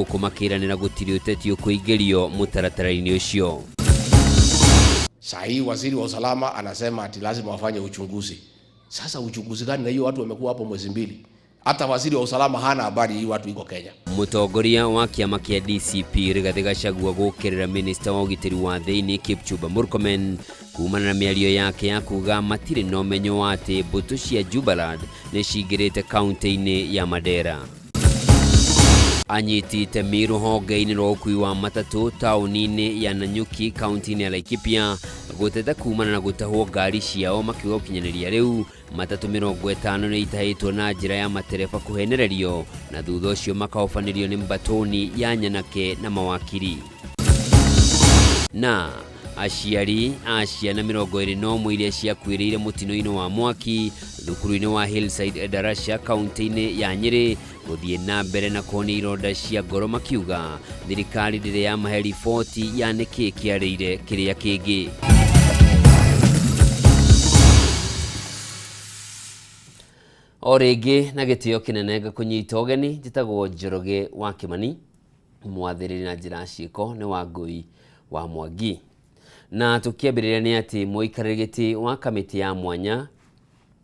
kumakiranira gutiri uteti ukuingirio mutaratara-ini ucio. Sahi waziri wa usalama anasema ati lazima wafanye uchunguzi. Sasa uchunguzi gani na hiyo watu wamekuwa hapo mwezi mbili? Hata waziri wa usalama hana habari hii watu iko Kenya. Mutongoria wa kiama kia DCP Rigathi Gachagua gukirira minister wa ugitiri wa thiini Kipchumba Murkomen kumana na miario yake ya kuga matire no menyo ati mbutu cia Jubaland ni cingirite kaunti-ini ya Mandera. Anyitite miru honge-ini rwa ukui wa matatu tauni-ini ya Nanyuki kaunti-ini ya Laikipia guteta kumana na gutahwo ngari ciao makiuga ukinyaniria riu matatu 50 ni itahitwo na njira ya matereba kuhenererio na thutha ucio makaofanirio ni mbatoni ya Nyanake na mawakiri. Na aciari a ciana 21 iria ciakuĩrĩire mutino-ini wa mwaki thukuru-ini wa Hillside Darasha kaunti-ini ya Nyeri guthie na mbere na kuona ironda cia ngoro makiuga thirikari ndĩrĩ ya mahe riboti ya nĩkĩ kĩarĩire kĩrĩa kĩngĩ. O rĩngĩ na gĩtĩo kĩnene gĩkũnyita ũgeni njĩtagwo Njoroge wa Kimani, mwathĩrĩri na njĩra ciĩko nĩ Wangũi wa Mwangi. Na tukiambĩrĩria nĩ atĩ mũikarĩri gĩtĩ wa kamĩtĩ ya mwanya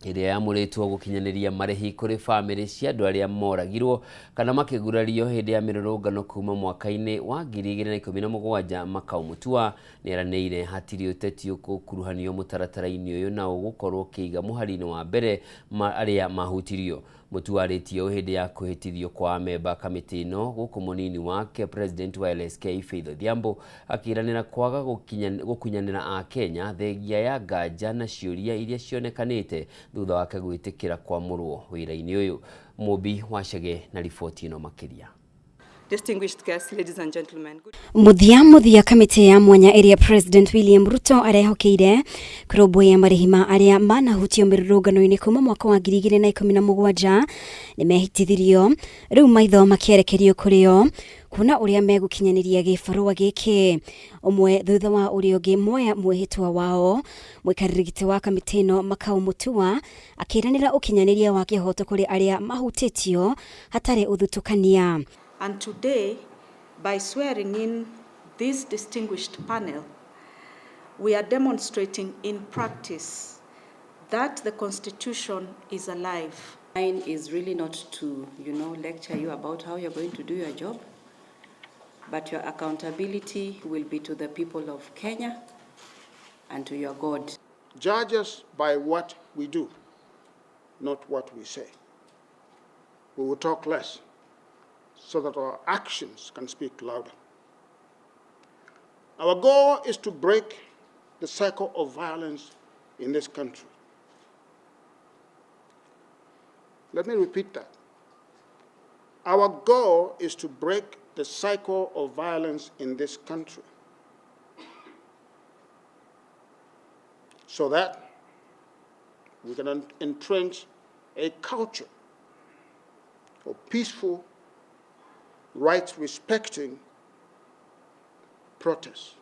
ĩrĩa yamũrĩtwo gũkinyanĩria marĩhi kũrĩ bamĩrĩ cia andũ arĩa moragirwo kana makĩgurario hĩndĩ ya mĩrũrũngano kuma mwaka-inĩ wa 2017 Makau Mutua nĩeranĩire hatirĩ ũteti ũkuruhanio mũtaratara-inĩ ũyũ na ũgũkorwo kĩiga mũhari-inĩ wa mbere arĩa mahutirio. Mutua arĩtio hĩndĩ ya kũhĩtithio kwa memba kamĩtĩ ĩno gũkũ mũnini wake president wa LSK Faith Odhiambo akĩranĩra kwaga gũkunyanĩra a Kenya thengia ya nganja na ciũria iria cionekanĩte thutha wake gwĩtĩkĩra kwamũrwo wĩra-inĩ ũyũ. Mũmbi Wachage na riboti ĩno makĩria. Distinguished guests, ladies and gentlemen. Muthia kamĩtĩ ya mwanya area President William Ruto arehokeire kũrũmbũiya marĩhi ma arĩa manahutio mĩrũrũngano-inĩ kuma mwaka wa 2017 nĩmehitithirio rĩu maitho makĩerekerio kũrĩo kuona ũrĩa megũkinyanĩria gĩbarũa gĩkĩ. Ũmwe thutha wa ũrĩa ũngĩ moya mwĩhĩtwa wao mũikarĩri gĩtĩ wa kamĩtĩ ĩno Makau Mutua akĩranĩra ũkinyanĩria wa kĩhoto kũrĩ arĩa mahutĩtio hatarĩ ũthutũkania. And today, by swearing in this distinguished panel, we are demonstrating in practice that the Constitution is alive. Mine is really not to, lecture you about how you're going to do your job, but your accountability will be to the people of Kenya and to your God. Judge us by what we do, not what we say. We will talk less, so that our actions can speak louder. Our goal is to break the cycle of violence in this country. Let me repeat that. Our goal is to break the cycle of violence in this country so that we can entrench a culture of peaceful, rights-respecting protest.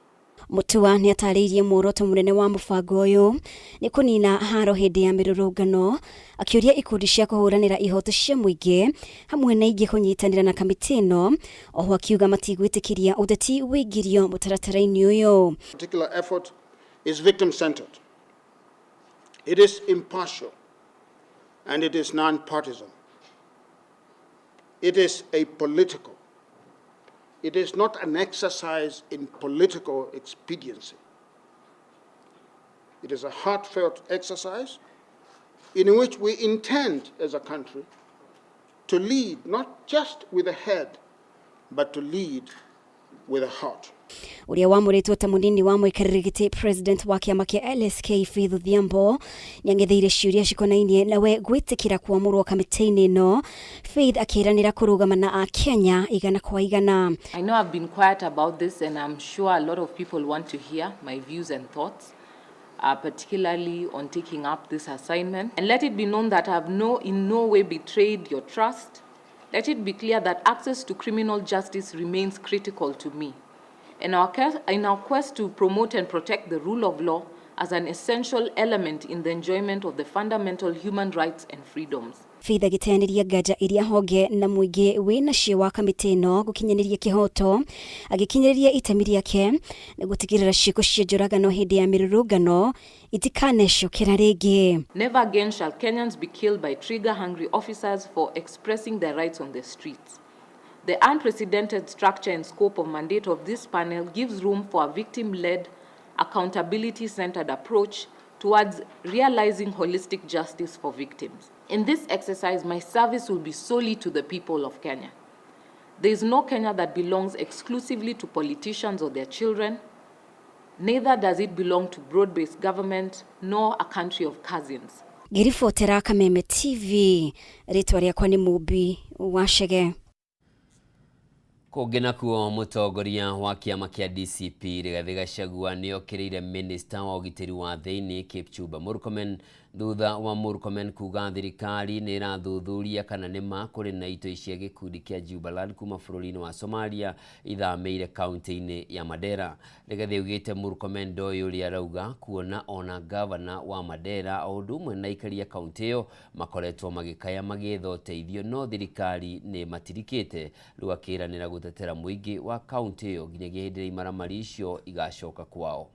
Mutua nĩ atarĩirie muoroto mũnene wa mũbango ũyũ nĩ kũnina haro hĩndĩ ya mĩrũrũngano, akĩũria ikundi cia kũhũranĩra ihoto cia mũingĩ hamwe na ingĩ kũnyitanĩra na kamĩtĩ ĩno, oho akiuga matigwĩtĩkĩria ũteti wĩingĩrio mũtaratara-inĩ ũyũ. Particular effort is victim-centered. It is impartial and it is non-partisan. It is apolitical. It is not an exercise in political expediency. It is a heartfelt exercise in which we intend as a country to lead not just with a head, but to lead with a heart. Uria wamũrĩtwo ta mũnini wa mũikarĩri gĩtĩ president wa kĩama kĩa LSK Faith Odhiambo nĩang'etheire ciũria cikonainie nawe gwĩtĩkĩra kwamũrwo kamĩtĩ-inĩ ĩno, Faith akĩranĩra kũrũgama na a Kenya igana kwa igana. I know I've been quiet about this and I'm sure a lot of people want to hear my views and thoughts, particularly on taking up this assignment. And let it be known that I have in no way betrayed your trust. Let it be clear that access to criminal justice remains critical to me. In our quest to promote and protect the rule of law, as an essential element in the enjoyment of the fundamental human rights and freedoms. Faith agĩteanĩria nganja iria honge na mũingĩ wĩnacio wa kamĩtĩ ĩno gũkinyanĩria kĩhoto, agĩkinyĩrĩria itemi rĩake na gũtigĩrĩra ciĩko cia njũragano hĩndĩ ya mĩrũrũngano itikanecokera rĩngĩ. Never again shall Kenyans be killed by trigger-hungry officers for expressing their rights on the streets. The unprecedented structure and scope of mandate of this panel gives room for a victim-led, accountability-centered approach towards realizing holistic justice for victims. In this exercise, my service will be solely to the people of Kenya. There is no Kenya that belongs exclusively to politicians or their children. Neither does it belong to broad-based government, nor a country of cousins. Ngĩribotera Kameme TV, rĩtwa rĩakwa nĩ Mũmbi wa Chege. Kũngĩ nakuo mũtongoria wa kĩama kĩa DCP Rigathĩ Gachagua nĩ okĩrĩire Minister wa ũgitĩri wa thĩinĩ Kipchumba Murkomen thutha wa Murkomen kuga thirikari nĩ ĩrathuthuria kana nĩ ma kũrĩ na itoi cia gĩkundi kĩa Jubaland kuma bũrũri-inĩ wa Somalia ithamĩire kaunti-inĩ ya Mandera. Rigathĩ augĩte Murkomen ndoĩ ũrĩa arauga kuona ona gavana wa Mandera o ũndũ ũmwe na ikaria kaunti ĩyo makoretwo magĩkaya magĩetha ũteithio no thirikari nĩ matirikĩte, rĩu akĩranĩra gũtetera mũingĩ wa kaunti ĩyo nginyagia hĩndĩ ĩrĩa imaramari icio igacoka kwao.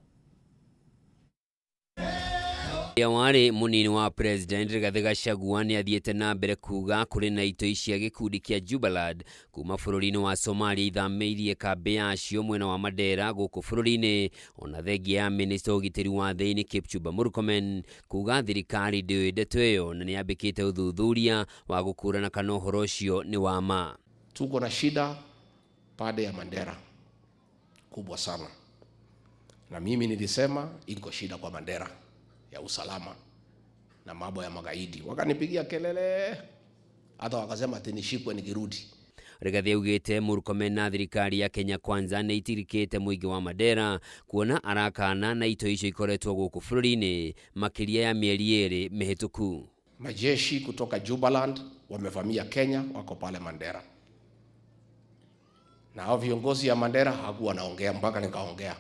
Warĩ mũnini wa President Rigathĩ Gachagua nĩ athiĩte na mbere kuga kũrĩ na itoi cia gĩkundi kĩa Jubaland kuma bũrũri-inĩ wa Somalia ithamĩirie kambĩ yacio mwena wa Mandera gũkũ bũrũri-inĩ, ona thengia ya Minister ũgitĩri wa thĩinĩ Kipchumba Murkomen kuga thirikari ndĩoĩ ndeto ĩyo na nĩ yambĩkĩte ũthuthuria wa gũkũrana kana ũhoro ũcio nĩ wa ma. Tuko na shida pande ya Mandera kubwa sana, na mimi nilisema iko shida kwa Mandera ya usalama na mambo ya magaidi. Wakanipigia kelele hata wakasema ati nishikwe nikirudi. Rigathĩ augĩte Murkomen na thirikari ya Kenya Kwanza nĩ itirikĩte mũingĩ wa Mandera kuona arakana na ito icio ikoretwo gũkũ bũrũri-inĩ makĩria ya mĩeri 2 mĩhĩtũku. Majeshi kutoka Jubaland wamevamia Kenya, wako pale Mandera. Na hao viongozi ya Mandera hakuwa naongea mpaka nikaongea.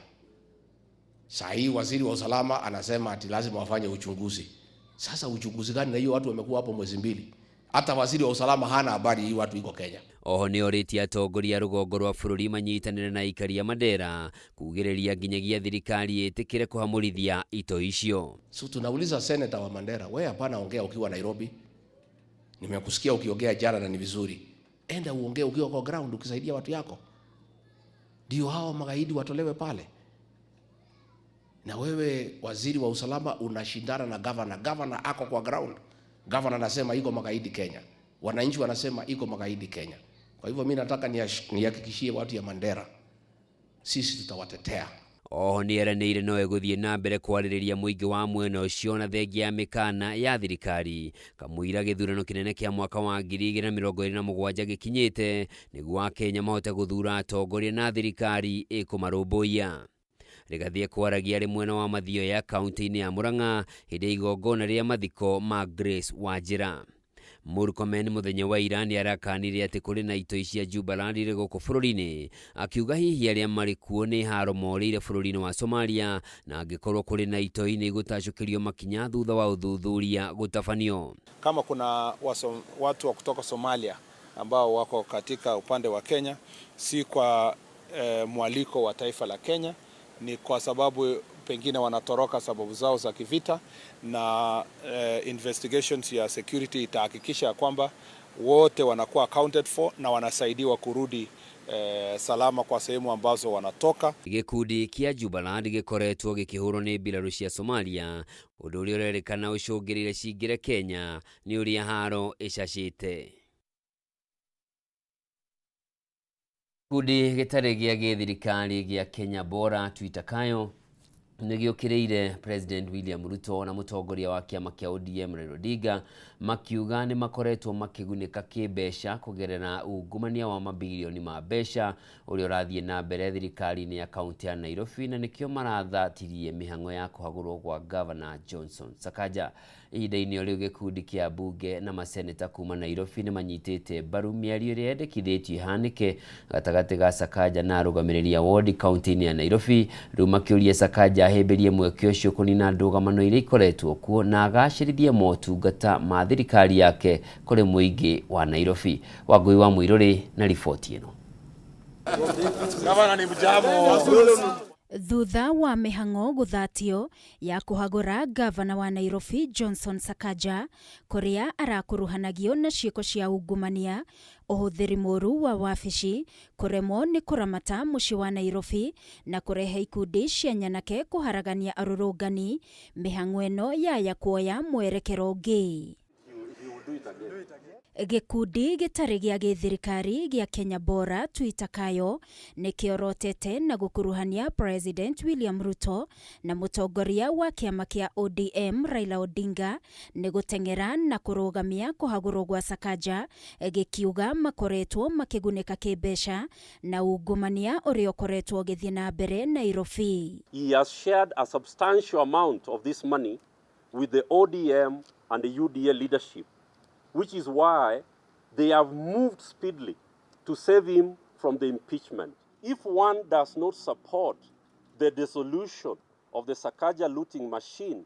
Saa hii waziri wa usalama anasema ati lazima wafanye uchunguzi. Sasa uchunguzi gani na hiyo watu wamekuwa hapo mwezi 2? Hata waziri wa usalama hana habari hii watu iko Kenya. Oho nĩ orĩtie atongoria rũgongo rwa bũrũri manyitanĩre na ikaria Mandera kugĩrĩria nginyagia thirikari ĩtĩkĩre kũhamũrithia ito icio. So tunauliza senator wa Mandera, wewe hapana ongea ukiwa Nairobi. Nimekusikia ukiongea jana na ni vizuri. Enda uongee ukiwa kwa ground ukisaidia watu yako. Ndio hao magaidi watolewe pale. Na wewe waziri wa usalama unashindana na governor. Governor ako kwa ground. Governor anasema iko magaidi Kenya. Wananchi wanasema iko magaidi Kenya. Kwa hivyo mimi nataka nihakikishie watu ya Mandera, sisi tutawatetea. Oho nĩ eranĩire no egũthiĩ na mbere kwarĩrĩria mũingĩ wa mwena ũcio na thengia ya mĩkana ya thirikari kamũira gĩthurano kĩnene kĩa mwaka wa 2027 gĩkinyĩte nĩguo Akenya mahote gũthura atongoria na thirikari ĩkũmarũmbũiya. Rigathĩ kwaragia arĩ mwena wa mathio ya kaunti-inĩ ya Murang'a hĩndĩ ya igongona rĩa mathiko ma Grace Wanjĩra. Murkomen mũthenya wa ira nĩ arakanire atĩ kũrĩ na itoi cia Jubaland irĩ gũkũ bũrũri-inĩ, akiuga hihi arĩa marĩ kuo nĩ haro morĩire bũrũri-inĩ wa Somalia na angĩkorwo kũrĩ na itoi nĩ gũtacũkĩrio makinya thutha wa ũthuthuria gũtabanio. Kama kuna watu wa kutoka Somalia ambao wako katika upande wa Kenya, si kwa mwaliko wa taifa la Kenya, ni kwa sababu pengine wanatoroka sababu zao za kivita, na investigations ya security itahakikisha kwamba wote wanakuwa accounted for na wanasaidiwa kurudi salama kwa sehemu ambazo wanatoka. Gĩkundi kĩa Jubaland gĩkoretwo gĩkĩhũrwo nĩ mbirarũ cia Somalia, ũndũ ũrĩa ũrerĩkana ũcũngĩrĩire cingĩre Kenya nĩ ũrĩa haro ĩcacĩte. Gĩkundi gĩtarĩ gĩa gĩthirikari gĩa Kenya Bora Tuitakayo nĩgĩũkĩrĩire President William Ruto na mũtongoria wa kĩama kĩa ODM Raila Odinga makiuga nĩ makoretwo makĩgunĩka kĩmbeca kũgerera ungumania wa mabilioni ma mbeca ũrĩa ũrathiĩ na mbere thirikari-inĩ ya kaunti ya Nairobi, na nĩkĩo marathathirie mĩhang'o ya kũhagũrwo kwa Governor Johnson Sakaja. ihinda-inĩ rĩu gĩkundi kĩa bunge na maseneta kuma Nairobi nĩ manyitĩte mbaru mĩario ĩrĩa yendekithĩtio ihanĩke gatagatĩ ga Sakaja na arũgamĩrĩri a ward kaunti-inĩ ya Nairobi, rĩu makĩũria Sakaja ahĩmbĩrie mweke ũcio kũnina ndũgamano iria ikoretwo kuo na agacĩrithie motungata ma thirikari yake kũrĩ mũingĩ wa Nairobi. Wangui wa Mũirũrĩ na riboti ĩno. Thutha wa mĩhang'o gũthatio ya kũhagũra gavana wa Nairobi Johnson Sakaja kũrĩa arakuruhanagio na ciĩko cia ungumania, ũhũthĩri mũru wa wabici, kũremwo nĩ kũramata mũciĩ wa Nairobi na kũrehe ikundi cia nyanake kũharagania arũrũngani, mĩhang'o ĩno yaya kuoya mwerekero ũngĩ. Gĩkundi gĩtarĩ gĩa gĩthirikari gĩa Kenya Bora Tuitakayo nĩ kĩorotete na gũkuruhania President William Ruto na mũtongoria wa kĩama kĩa ODM Raila Odinga nĩ gũteng'era na kũrũgamia kũhagũrwo gwa Sakaja, gĩkiuga makoretwo makĩgunĩka kĩmbeca na ungumania ũrĩa ũkoretwo ũgĩthiĩ na mbere Nairobi. He has shared a substantial amount of this money with the ODM and the UDA leadership, which is why they have moved speedily to save him from the impeachment. If one does not support the dissolution of the Sakaja looting machine,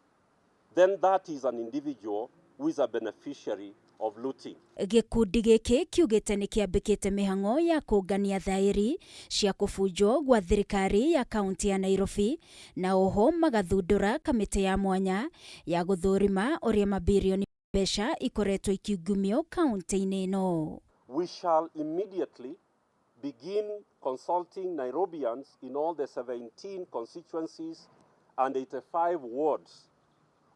then that is an individual who is a beneficiary of looting. Gĩkundi gĩkĩ kiugĩte nĩ kĩambĩkĩte mĩhang'o ya kũngania thaĩri cia kũbunjwo gwa thirikari ya kaunti ya Nairobi, na oho magathundũra kamĩtĩ ya mwanya ya gũthũrima ũrĩa mabirioni mbeca ikoretwo ikiungumio kaunti-inĩ ĩno. We shall immediately begin consulting Nairobians in all the 17 constituencies and 85 wards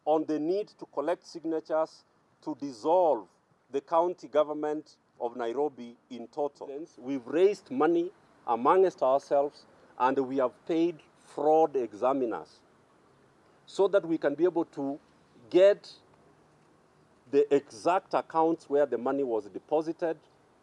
on the need to collect signatures to dissolve the county government of Nairobi in total. We've raised money amongst ourselves and we have paid fraud examiners so that we can be able to get the exact accounts where the money was deposited,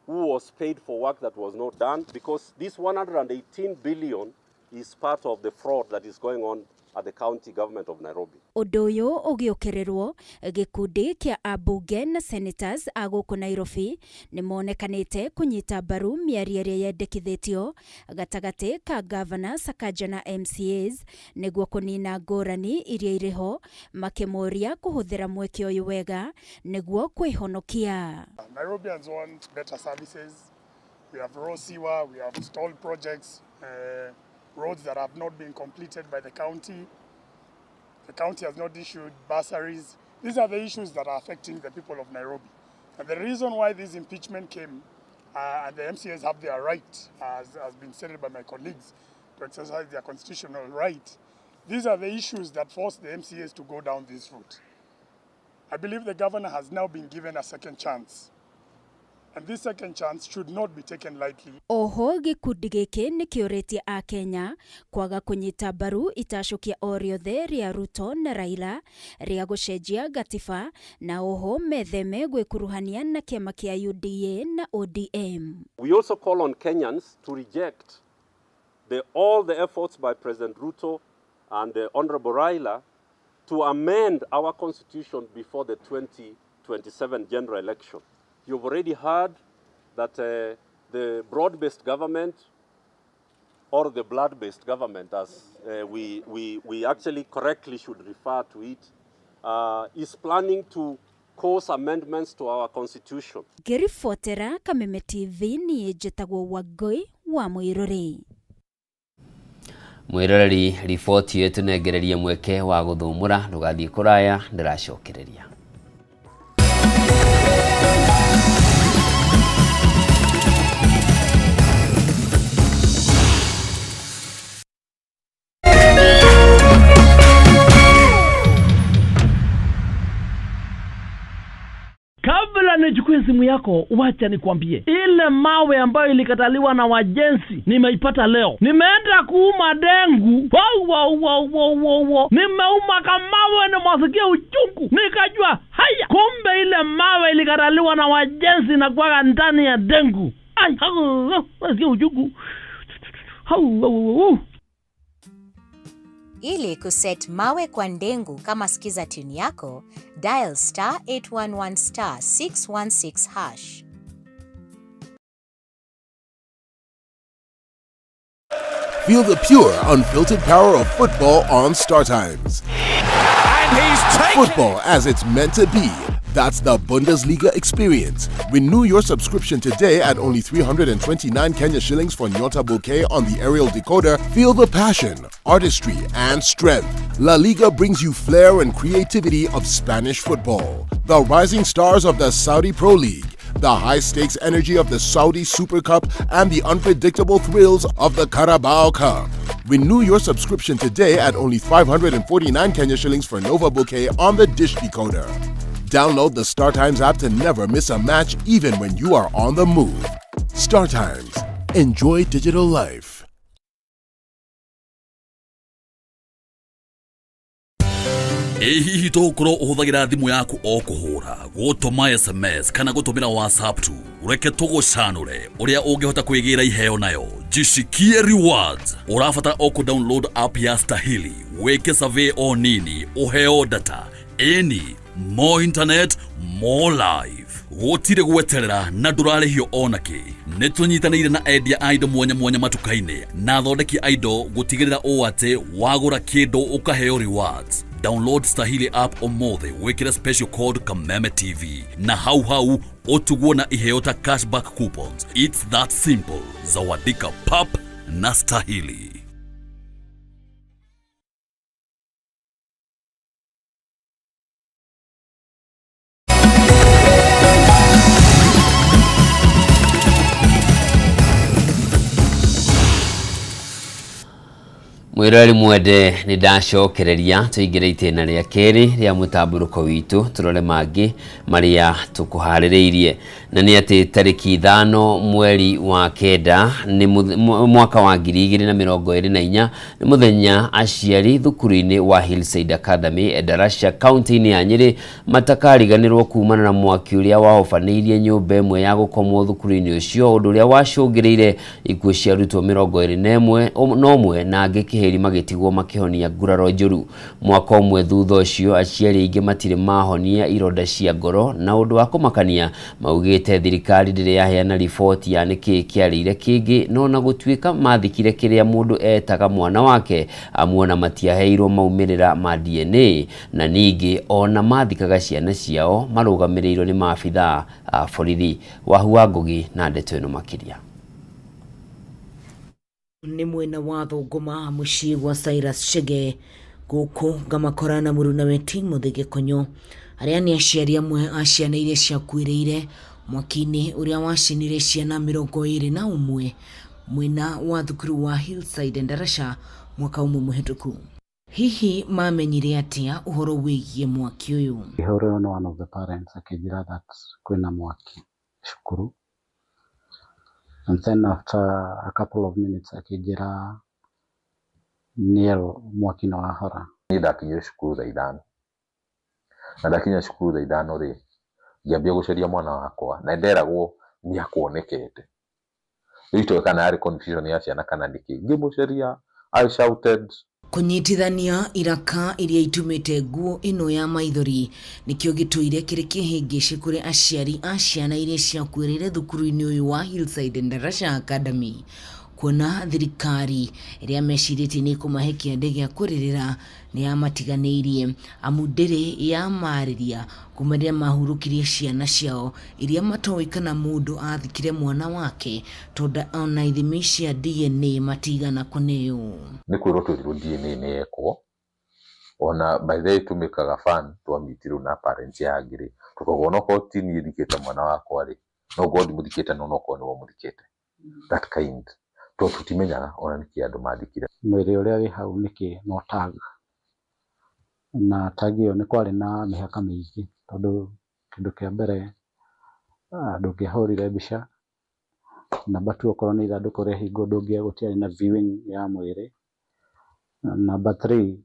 who was paid for work that was not done, because this 118 billion is part of the fraud that is going on at the county government of Nairobi. Ũndũ ũyũ ũgĩũkĩrĩrwo, gĩkundi kĩa ambunge na senators a gũkũ Nairobi nĩ monekanĩte kũnyita mbaru mĩario ĩrĩa yendekithĩtio gatagatĩ ka gavana Sakaja na MCAs nĩguo kũnina ngũrani iria irĩ ho, makĩmoria kũhũthĩra mweke ũyũ wega nĩguo kwĩhonokia. Nairobians want better services. We have raw sewer, we have stalled projects, roads that have not been completed by the county. The county has not issued bursaries. These are the issues that are affecting the people of Nairobi. And the reason why this impeachment came, and the MCAs have their right, as has been stated by my colleagues, to exercise their constitutional right, these are the issues that force the MCAs to go down this route. I believe the governor has now been given a second chance. And this second chance should not be taken lightly. Oho gĩkundi gĩkĩ nĩ kĩũrĩtie a Kenya kwaga kũnyita mbaru itacokia o rĩothe rĩa Ruto na Raila rĩa gũcenjia gatiba, na oho metheme gwĩkuruhania na kĩama kĩa UDA na ODM. We also call on Kenyans to reject all the efforts by President Ruto and the Honorable Raila to amend our constitution before the 2027 general election. You've already heard that the broad-based government, or the blood-based government, as we actually correctly should refer to it, is planning to cause amendments to our constitution. Ngĩribotera Kameme TV niĩ njĩtagwo Wangui wa Mũirũrĩ. Mwiroreri, riboti yetu nengereria mweke wa gũthũmũra, ndũgathiĩ kũraya, ndĩracokereria. Kabla nichukue simu yako, wacha nikwambie, ile mawe ambayo ilikataliwa na wajenzi nimeipata leo. Nimeenda kuuma dengu. Nimeuma kamawe na mwasikia uchungu. Nikajua, haya, kumbe ile mawe ilikataliwa na wajenzi na kwa ndani ya dengu. Ai, mwasikia uchungu. Ili kuset mawe kwa ndengu kama skiza tune yako, dial *811 *616#. Feel the pure, unfiltered power of football on StarTimes. And he's taken Football as it's meant to be. That's the Bundesliga experience. Renew your subscription today at only 329 Kenya shillings for Nyota Bouquet on the aerial decoder. Feel the passion, artistry, and strength. La Liga brings you flair and creativity of Spanish football. The rising stars of the Saudi Pro League, the high-stakes energy of the Saudi Super Cup, and the unpredictable thrills of the Carabao Cup. Renew your subscription today at only 549 Kenya shillings for Nova Bouquet on the Dish Decoder. Download the StarTimes app to never miss a match, even when you are on the move. StarTimes. Enjoy digital life. Hihi tokoro uhuthagira thimu yaku o kuhura gutuma SMS kana gutumira WhatsApp tu ureke tugucanure uria ungihota kwigira iheo nayo jishikie rewards urafata o ku download app ya Stahili weke survey o nini uheo data any more internet more life gutire gweterera na ndurarihio onaki nitunyitanire na endia indo mwanya matukaine na thondeki indo gutigirira o ate wagura kindu ukaheo rewards. Download Stahili app omothe wekira special code Kameme TV na hau otuguo na iheota cashback coupons. It's that simple. Zawadika pap na Stahili. Mwirori mwende ni ndacokereria tuingire itena ria keri ria mutamburuko witu turore mangi maria tukuhaririirie na ni ati tariki 5 mweri wa kenda ni mwaka wa 2024 ni muthenya aciari thukuru-ini wa Hillside Academy Endarasha county-ini ya Nyeri matakariganirwo kumana na mwaki uria wahofanirie nyumba imwe ya gukomwo thukuru-ini ucio undu uria wacungiriire ikuo cia arutwo 21 na angĩ magitigwo makihonia nguraro njuru. Mwaka umwe thutha ucio aciari aingi matire mahonia ironda cia ngoro na undu wa kumakania maugite thirikari ndire yaheana riboti ya niki kiarire kingi no na gutuika mathikire kiria mundu etaga mwana wake amuona matiaheirwo maumirira ma DNA na ningi ona mathikaga ciana ciao marugamirirwo ni maabitha a borithi. Wahua Ngugi na ndeto ino makiria. Ni mwena wa Thũngũma muciĩ gwa Cyrus Chege guku ngamakora na Muruna Weti Muthige Konyo aria ni aciari amwe a ciana iria ciakuĩrĩire mwaki-inĩ uria wacinire ciana 21 mwena wa thukuru wa Hillside Endarasha mwaka umwe muhituku. Hihi mamenyire atia uhoro wigie mwaki uyu? Ihoro no one of the parents akijira that kwina mwaki shukuru. And then after a couple of minutes akijira niero mwaki na wahora. Ndakinya cukuru thaa 5 na ndakinya cukuru thaa 5 ri ngiambia guceria mwana wakwa na nderagwo ni akuonekete rito kana ari confusion ya ciana kana ndiki ngimuceria. I shouted. Kunyitithania iraka iria itumite nguo ino ya maithori nikio gituire kiri kihingici kuri aciari a ciana iria ciakuĩrĩire thukuru-inĩ uyu wa Hillside Endarasha Academy kuona thirikari iria mecirĩtie ni kumahe kĩande gĩa kũrĩrĩra ni amatiganĩirie amu ndĩrĩ ya marĩria kumarĩa mahurukirie ciana ciao iria matoĩ kana mũndũ athikire mwana wake tonda ona ithimi cia DNA matigana kũneo. Nĩ kwĩrwo twĩrwo DNA nĩ ekwo ona by the way tumĩkaga fan twamitirwo na parents ya ngiri tukagona ko tini thikĩte mwana wakwa rĩ no God muthikĩte no ko nĩ muthikĩte that kind to tutimenyaga ona niki andu mathikire. Mwĩrĩ ũrĩa wĩ hau niki no tag na tag iyo nĩ kwarĩ na mĩhaka mĩingĩ tondu kĩndũ kĩa mbere ndũngĩahũrire mbica namba 2 okorwo nĩ ithandũkũ rĩa hingo ndũngĩagũtiarĩ na viewing ya mwĩrĩ. Namba 3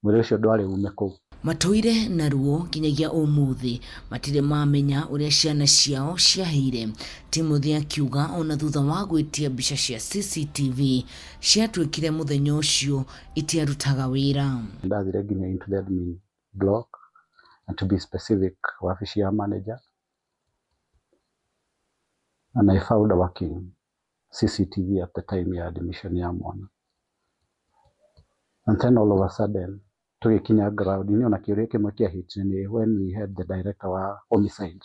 mwĩrĩ ũcio ndwarĩ ume kũu. Matũire na ruo nginyagia ũmũthĩ matirĩ mamenya ũrĩa ciana ciao ciahĩire. Timothy akiuga ona thutha wa gwĩtia mbica cia CCTV ciatuĩkire mũthenya ũcio itiarutaga wĩra. Ndathire nginya into the admin block, and to be specific, wabici ya manager, and I found a working CCTV at the time ya admission ya mwana. And then all of a sudden tugikinya ground ni ona kiuria kimwe kia hit ni when we had the director wa homicide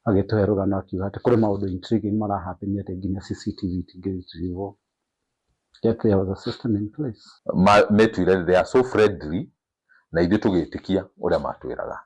agituhe rugano akiuga ati kuri maundu intriguing marahapenia ati nginya CCTV tingiriwo. Yet there was a system in place. Metuire they are so friendly na ithu tugitikia uria matwiraga.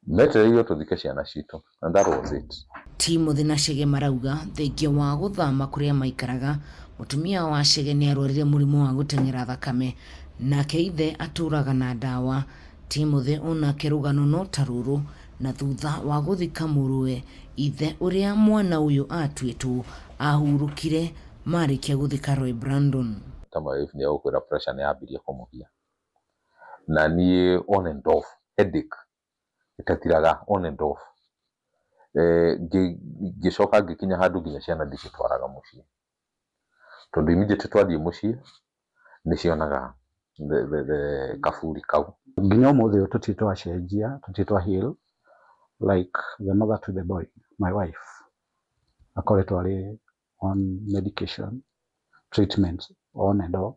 Metuire iyo tuthike ciana citu, and that was it. Timothy na Chege marauga thengia wa guthama kuria maikaraga mutumia wa Chege ni arwarire murimu wa gutengera thakame nake ithe aturaga na dawa. Timothy onake rugano no taruru na thutha wa guthika muruwe ithe uria mwana uyu atwitwo ahurukire marikia guthika Roy Brandon. Tama if ni okwira pressure ni abiria kumuhia na ni on and off headache itatiraga on and off. Gicoka gikinya handu nginya ciana ndicitwaraga muciĩ tondu immediate twathie muciĩ ni cionaga the kaburi kau. Nginya ũmũthĩ ũyũ tũtitwacenjia, tũtitwa heal like the mother to the boy, my wife akoretwo arĩ on medication, treatment on and off,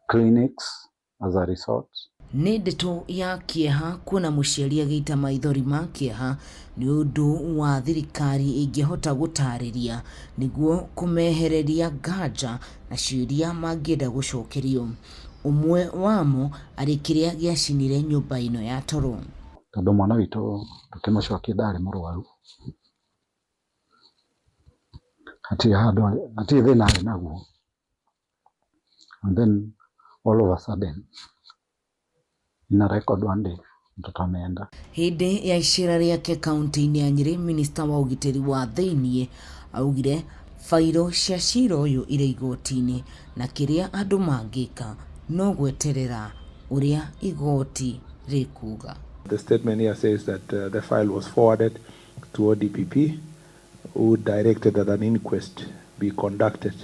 clinics as a result. Nĩ ndeto ya kĩeha kuona mũciari agĩita maithori ma kĩeha nĩ ũndũ wa thirikari ĩngĩhota gũtarĩria nĩguo kũmehereria nganja na ciũria mangĩenda gũcokerio. Ũmwe wamo arĩ kĩrĩa gĩacinire nyũmba ĩno ya toro. Tondũ mwana witũ tũkĩmũcokia ndarĩ mũrwaru, hatirĩ thĩna arĩ naguo, and then all of a sudden na record one day tutameenda. Hĩndĩ ya icera rĩake kaunti-inĩ ya Nyeri, minista wa ũgitĩri wa thĩinĩ augire fairo cia cira ũyũ irĩ igoti-inĩ na kĩrĩa andũ mangĩka no gweterera ũrĩa igoti rĩkuga. The statement here says that the file was forwarded to ODPP, who directed that an inquest be conducted,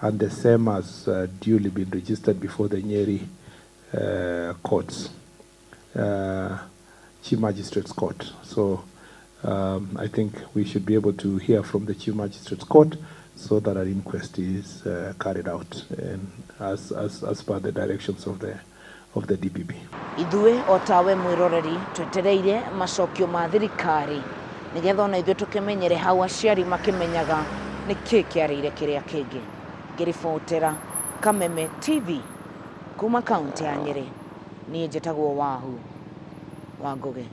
and the same has duly been registered before the Nyeri courts, Chief Magistrates Court. So I think we should be able to hear from the Chief Magistrates Court so that an inquest is carried out and as per the directions of the DPP. Ithuĩ otawe mwiroreri twetereire macokio ma thirikari nigetha ona ithuĩ tukimenyere hau aciari makimenyaga niki kiarĩire kĩrĩa kĩngĩ. Ngĩribotera Kameme TV kuma kaunti ya Nyeri, niĩ njĩtagwo Wahu Wangũgĩ.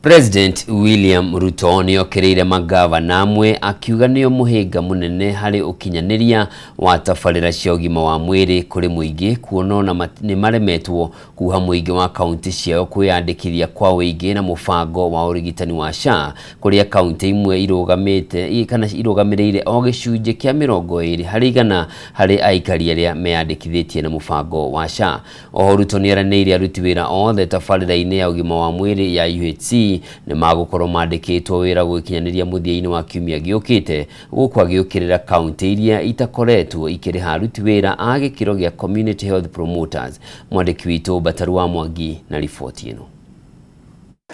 President William Ruto nĩ okereire magavana amwe akiuga nĩo mũhĩnga mũnene harĩ ũkinyanĩria wa tabarĩra cia ũgima wa mwĩrĩ kũrĩ mũingĩ, kuona nĩ maremetwo kuha mũingĩ wa kaunti ciao kwĩyandĩkithia kwa ũingĩ na mũbango wa ũrigitani wa SHA, kũrĩa kaunti imwe irũgamĩrĩire o gĩcunjĩ kĩa 20 harĩ igana harĩ aikari arĩa meyandĩkithĩtie na mũbango wa SHA. Oho Ruto nĩ eranĩire aruti wĩra othe tabarĩra-inĩ ya ũgima wa mwĩrĩ ya UHC nĩ magũkorwo mandĩkĩtwo wĩra gũkinyanĩria mũthia-inĩ wa kiumia gĩũkĩte, gũkũ agĩũkĩrĩra kaunti iria itakoretwo ikĩrĩha aruti wĩra a gĩkĩro gĩa community health promoters. Mwandĩki witũ Bataru wa Mwangi na riboti ĩno.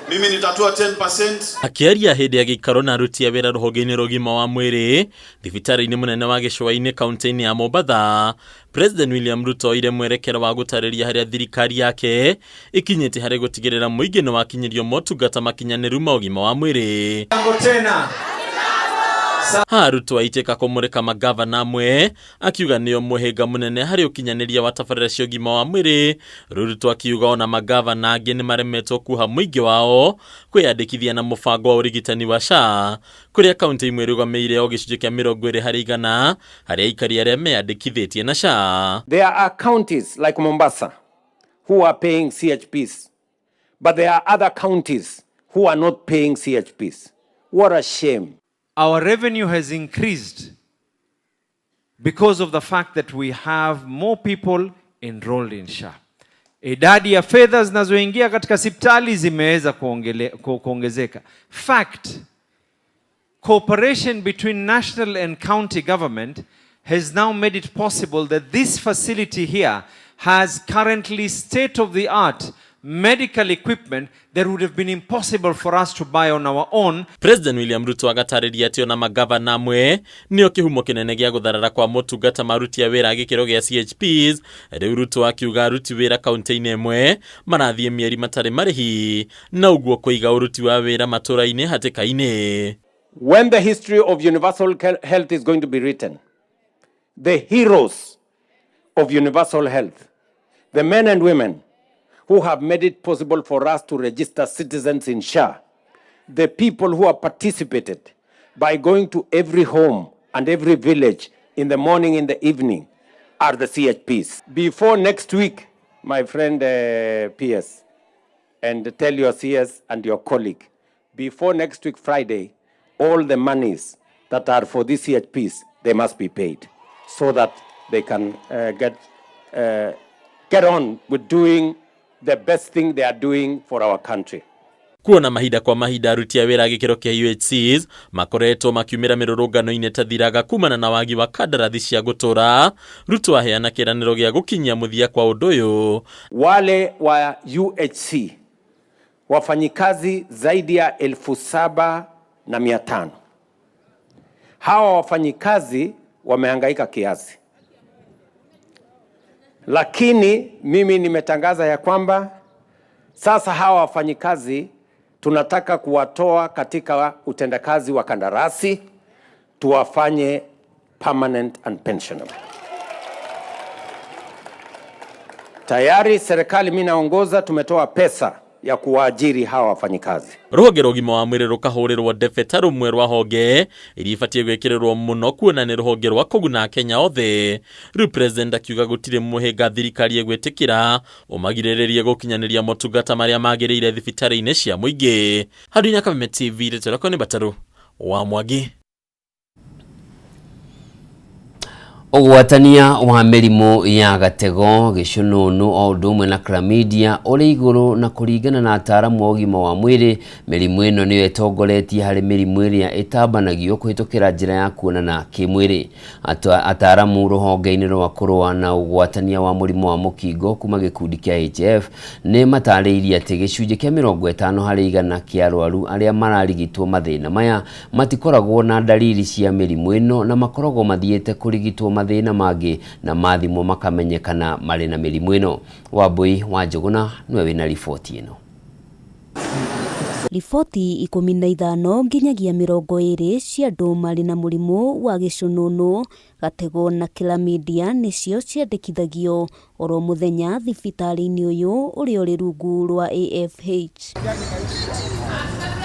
Mimi nitatua 10%. Akĩaria hĩndĩ ya gĩikaro na aruti a wĩra rũhonge-inĩ rwa ũgima wa mwĩrĩ thibitarĩ-inĩ mũnene wa Gĩcũa-inĩ kaunti-inĩ ya Mombatha, President William Ruto ire mwerekero wa gũtarĩria harĩa thirikari yake ikinyĩte harĩ gũtigĩrĩra mũingĩ nĩ wakinyĩrio motungata makinyanĩru ma ũgima wa mwĩrĩ. Ruto aitĩka kũmũrĩka magavana amwe akiuga nĩo mũhĩnga mũnene harĩ ũkinyanĩria wa tabarĩra cia ũgima wa mwĩrĩ. Ruto akiuga ona magavana angĩ nĩ maremetwo kuha mũingĩ wao kwĩyandĩkithia na mũbango wa ũrigitani wa SHA, kũrĩa kaunti imwe irũgamĩrĩire o gĩcunjĩ kĩa 20 harĩ igana harĩ aikari arĩa meyandĩkithĩtie na SHA. There are counties like Mombasa who are paying CHPs, but there are other counties who are not paying CHPs. What a shame. Our revenue has increased because of the fact that we have more people enrolled in SHA. Idadi ya fedha zinazoingia katika hospitali zimeweza kuongezeka. Fact, cooperation between national and county government has now made it possible that this facility here has currently state-of-the-art medical equipment that would have been impossible for us to buy on our own. President William Ruto agatariria atĩ ona magavana amwe nĩo kĩhumo kĩnene gĩa gũtharara kwa motungata maruti ya wĩra gĩkĩro gĩa CHPs. Rĩu Ruto akiuga aruti wĩra kaunti-inĩ ĩmwe marathiĩ mĩeri matarĩ marĩhi na ũguo kũiga ũruti wa wĩra matũra-inĩ hatĩka-inĩ. When the history of universal health is going to be written, the heroes of universal health, the men and women who have made it possible for us to register citizens in SHA, the people who have participated by going to every home and every village in the morning, in the evening, are the CHPs. Before next week, my friend PS, and tell your CS and your colleague, before next week Friday, all the monies that are for these CHPs, they must be paid so that they can get on with doing the best thing they are doing for our country. Kuona mahinda kwa mahinda aruti a wĩra gĩkĩro kĩa UHCs makoretwo makiumĩra mĩrũrũngano-inĩ ta thiraga kumana na wagi wa kandarathi cia gũtũra. Ruto aheana kĩranĩro gĩa gũkinyia mũthia kwa ũndũ ũyũ. Wale wa UHC wafanyikazi zaidi ya 7,500. Hawa wafanyikazi wamehangaika kiasi. Lakini mimi nimetangaza ya kwamba sasa hawa wafanyikazi tunataka kuwatoa katika utendakazi wa kandarasi tuwafanye permanent and pensionable. Tayari serikali mimi naongoza tumetoa pesa ya kuwaajiri hawa wafanyikazi. Rũhonge rwa ũgima wa mwĩrĩ rũkahũrĩrwo ndebe ta rũmwe rwa honge iria ibatiĩ gwĩkĩrĩrwo mũno kuona nĩ rũhonge rwa kũguna Kenya othe. Rĩu president akiuga gũtirĩ mũhĩnga thirikari ĩgwĩtĩkĩra ũmagirĩrĩrie gũkinyanĩria motungata marĩa magĩrĩire thibitarĩ-inĩ cia mũingĩ. Handũ Nyakame TV rĩtũrako nĩ Bataru wa Mwangi. Ũgwatania wa mĩrimũ ya gatego, gĩcũnũnũ o ũndũ ũmwe na chlamydia ũrĩ igũrũ, na kũringana na ataaramu a ũgima wa mwĩrĩ, mĩrimũ ĩno nĩyo ĩtongoretie harĩ mĩrimũ ĩrĩa ĩtambanagio kũhĩtũkĩra njĩra ya kuonana kĩmwĩrĩ. Ataaramu rũhonge-inĩ rwa kũrũa na ũgwatania wa mũrimũ wa mũkingo kuma gĩkundi kĩa HF nĩ matarĩirie atĩ gĩcunjĩ kĩa 50 harĩ igana kĩa arwaru arĩa mararigitwo mathĩna maya matikoragwo na dalili cia mĩrimũ ĩno na makoragwo mathiĩte kũrigitwo mathĩna mangĩ na mathimo makamenyekana marĩ na mĩrimũ ĩno. Wambui wa Njũgũna nĩwe wĩna riboti ĩno. Riboti 15 nginyagia 20 cia andũ marĩ na mũrimũ wa gĩcũnũnũ, gatego na chlamydia nĩcio ciandĩkithagio oro mũthenya thibitarĩ-inĩ ũyũ ũrĩa ũrĩ rungu rwa AFH.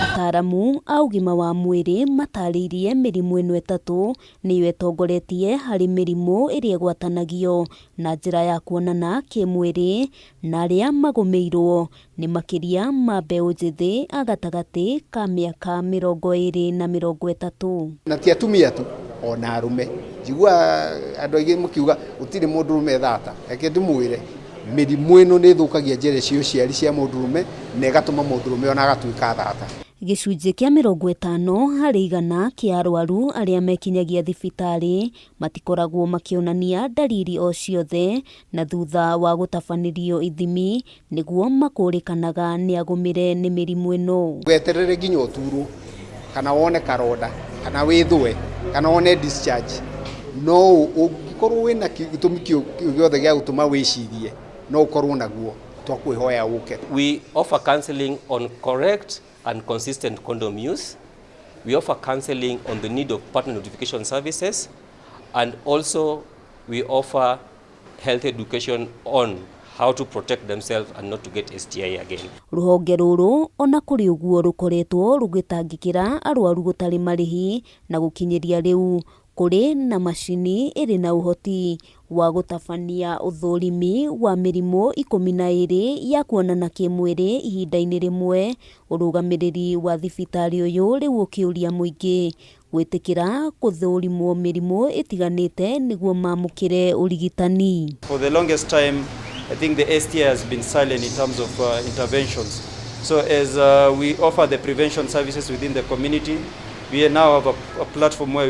Ataaramu a ũgima wa mwĩrĩ matarĩirie mĩrimũ ĩno ĩtatũ nĩyo ĩtongoretie harĩ mĩrimũ ĩrĩa ĩgwatanagio na njĩra ya kuonana kĩmwĩrĩ, na arĩa magũmĩirwo nĩ makĩria ma mbeũ njĩthĩ a gatagatĩ ka mĩaka 20 na 30. Na ti atumia tu, ona arume. Njigua andũ aingĩ mũkiuga gũtirĩ mũndũrũme thata. Reke ndĩmwĩre mĩrimũ ĩno nĩ ĩthũkagia njĩra cia ũciari cia mũndũrũme na ĩgatũma mũndũrũme ona agatuĩka thata. Gĩcunjĩ kĩa 50 harĩ igana kĩa arwaru arĩa mekinyagia thibitarĩ matikoragwo makĩonania dalili o ciothe, na thutha wa gũtabanĩrio ithimi nĩguo makũrĩkanaga nĩ agũmĩre nĩ mĩrimũ ĩno. Weterere nginya ũturwo kana wone karonda kana wĩthũe kana wone discharge, no ũngĩkorwo wĩna gĩtũmi gĩothe gĩa gũtũma wĩcirie no ũkorwo naguo, twakwĩhoya ũke. We offer counseling on correct and consistent condom use. We offer counseling on the need of partner notification services, and also we offer health education on how to protect themselves and not to get STI again. Rũhonge rũrũ ona kũrĩ ũguo rũkoretwo rũgĩtangĩkĩra arwaru gũtarĩ marĩhi na gũkinyĩria rĩu kũrĩ na macini ĩrĩ na ũhoti wa gũtabania ũthũrimi wa mĩrimũ 12 ya kuonana kĩmwĩrĩ ihinda-inĩ rĩmwe. Ũrũgamĩrĩri wa thibitarĩ ũyũ rĩu ũkĩũria mũingĩ gwĩtĩkĩra kũthũrimwo mĩrimũ ĩtiganĩte nĩguo mamũkĩre ũrigitani. For the longest time, I think the STI has been silent in terms of interventions. So as we offer the prevention services within the community, we now have a platform where